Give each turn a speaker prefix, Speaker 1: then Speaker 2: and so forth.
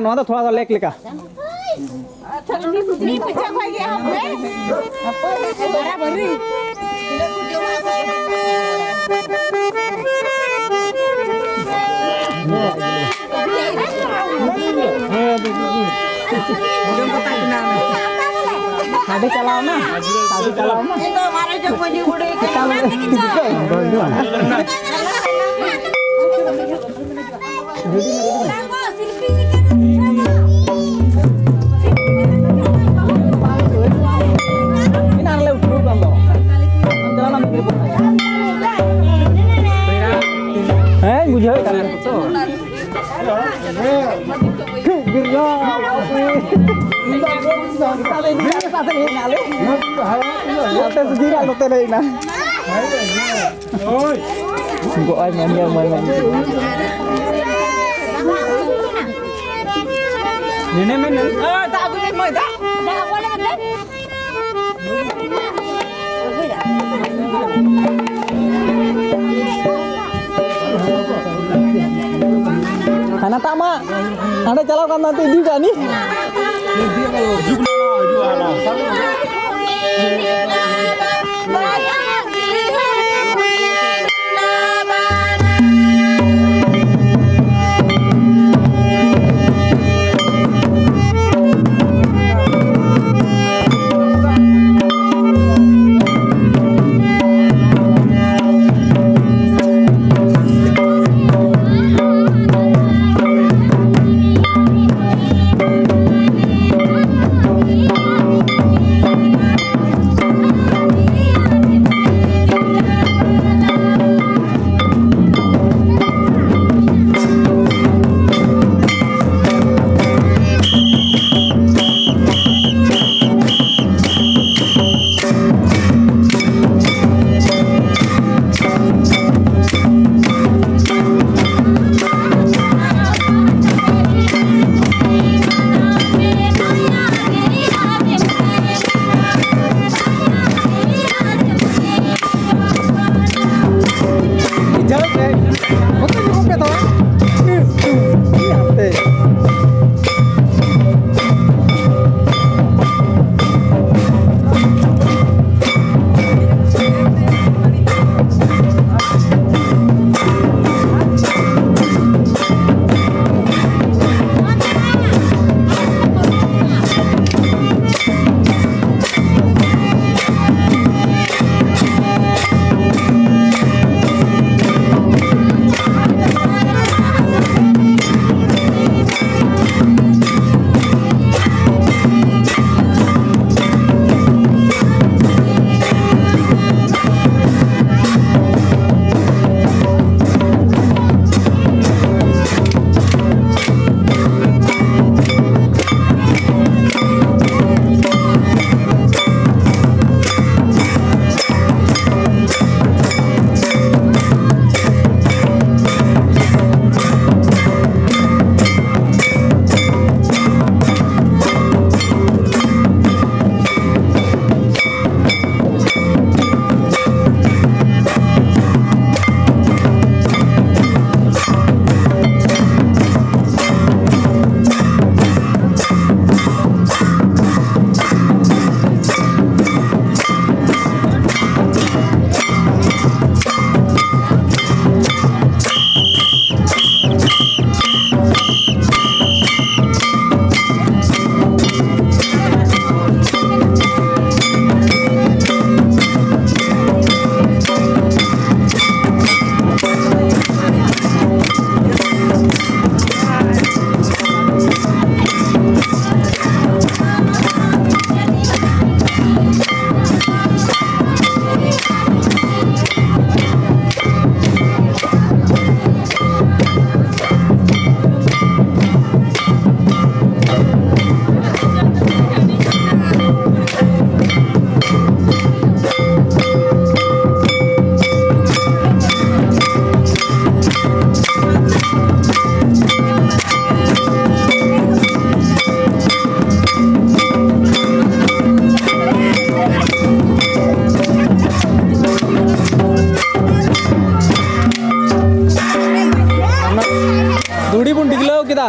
Speaker 1: ᱱᱚᱣᱟ ᱫᱚ ᱛᱷᱚᱲᱟ ᱫᱚ ᱞᱮᱠ ᱞᱮᱠᱟ
Speaker 2: नी पूछा भाई ये हम है बराबर ही
Speaker 1: tadi kalau na
Speaker 2: itu hमारे जो बड़ी बड़ी
Speaker 1: bujuk kan itu. Gerja. Kita lagi kita sini ngali. Kita sendiri lo tadi na. Oi. Gua ai main. Ini main. Tak boleh main tak.
Speaker 2: dah boleh kan
Speaker 1: Karena tak mak, ada calon kan nanti juga nih. जुडी पण टिकलं किती